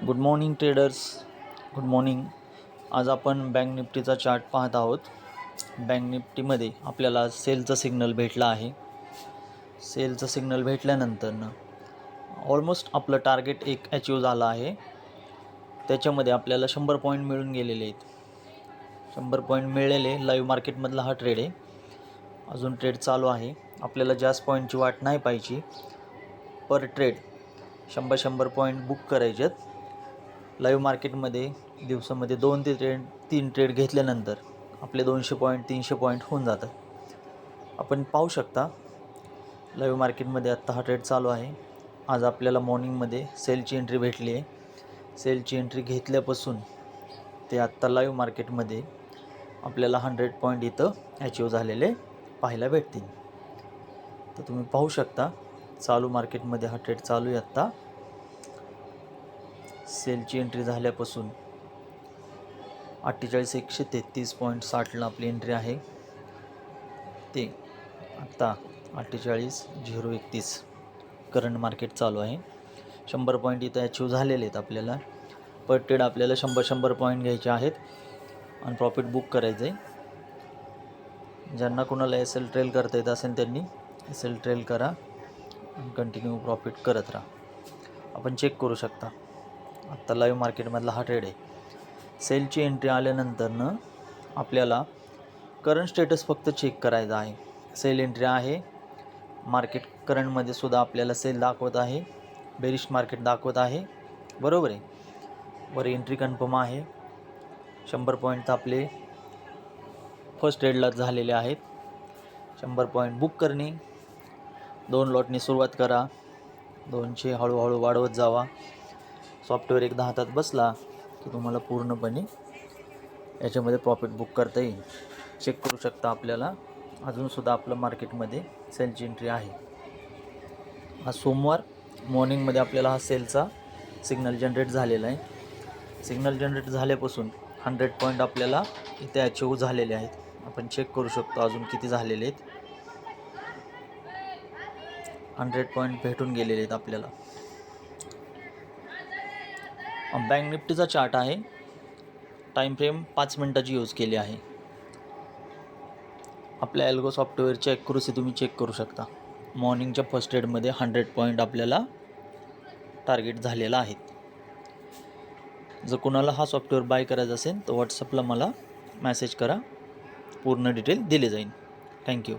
Good morning traders, good morning. आज आपण bank निफ्टीचा chart पाहत आहोत. बँक निफ्टीमध्ये आपल्याला सेलचा सिग्नल भेटला आहे. सेलचा सिग्नल भेटल्यानंतर ऑलमोस्ट आपलं टार्गेट एक अचीव झालं आहे. त्याच्यामध्ये आपल्याला 100 पॉईंट मिळून गेलेले आहेत. 100 पॉईंट मिळालेले लाईव्ह मार्केटमधला हा ट्रेड आहे. अजून ट्रेड चालू आहे. आपल्याला जास्त पॉईंटची वाट नाही पाहिजे. पर ट्रेड 100 पॉईंट बुक करायचे आहेत. लाईव्ह मार्केटमध्ये दिवसामध्ये 2 ते 3 ट्रेड घेतल्यानंतर आपले 200 पॉईंट 300 पॉईंट होऊन जातं. आपण पाहू शकता लाईव्ह मार्केटमध्ये आत्ता हा ट्रेड चालू आहे. आज आपल्याला मॉर्निंगमध्ये सेलची एंट्री भेटली आहे. सेलची एंट्री घेतल्यापासून ते आत्ता लाईव्ह मार्केटमध्ये आपल्याला 100 पॉईंट इथं अचीव झालेले पाहायला भेटतील. तर तुम्ही पाहू शकता चालू मार्केटमध्ये हा ट्रेड चालू आहे. आत्ता सेलची एंट्री झाल्यापासून 48,133.60ला आपली एंट्री आहे. ते आत्ता 48,031 करंट मार्केट चालू आहे. 100 पॉईंट इथं अचीव झालेले आहेत. आपल्याला पर ट्रेड आपल्याला 100 पॉईंट घ्यायचे आहेत आणि प्रॉफिट बुक करायचं आहे. ज्यांना कोणाला एल ट्रेल करता येत असेल त्यांनी एल ट्रेल करा आणि कंटिन्यू प्रॉफिट करत राहा. आपण चेक करू शकता आत्ता लाईव्ह मार्केटमधला हा ट्रेड आहे. सेलची एंट्री आल्यानंतरनं आपल्याला करंट स्टेटस फक्त चेक करायचा आहे. सेल एंट्री आहे. मार्केट करंटमध्ये सुद्धा आपल्याला सेल दाखवत आहे. बेरिश मार्केट दाखवत आहे. बरोबर आहे. वर एंट्री कन्फर्म आहे. 100 पॉईंट आपले फर्स्ट ट्रेडला झालेले आहेत. 100 पॉईंट बुक करणे. 2 लॉटनी सुरुवात करा. 200 हळूहळू वाढवत जावा. सॉफ्टवेअर एकदा हातात बसला की तुम्हाला पूर्णपणे याच्यामध्ये प्रॉफिट बुक करता येईल. चेक करू शकता आपल्याला अजूनसुद्धा आपलं मार्केटमध्ये सेलची एंट्री आहे. हा सोमवार मॉर्निंगमध्ये आपल्याला हा सेलचा सिग्नल जनरेट झालेला आहे. सिग्नल जनरेट झाल्यापासून 100 पॉईंट आपल्याला इथे अचीव झालेले आहेत. आपण चेक करू शकतो अजून किती झालेले आहेत. 100 पॉईंट भेटून गेलेले आहेत आपल्याला. बँक निफ्टीचा चार्ट आहे. टाईम फ्रेम 5 मिनटाची यूज केली आहे. आपल्या एल्गो सॉफ्टवेअरची ॲक्युरसी तुम्ही चेक करू शकता. मॉर्निंगच्या फर्स्ट ट्रेडमध्ये 100 पॉईंट आपल्याला टार्गेट झालेला आहे. जर कोणाला हा सॉफ्टवेअर बाय करायचा असेल तर व्हॉट्सअपला मला मेसेज करा. पूर्ण डिटेल दिले जाईल. थँक्यू.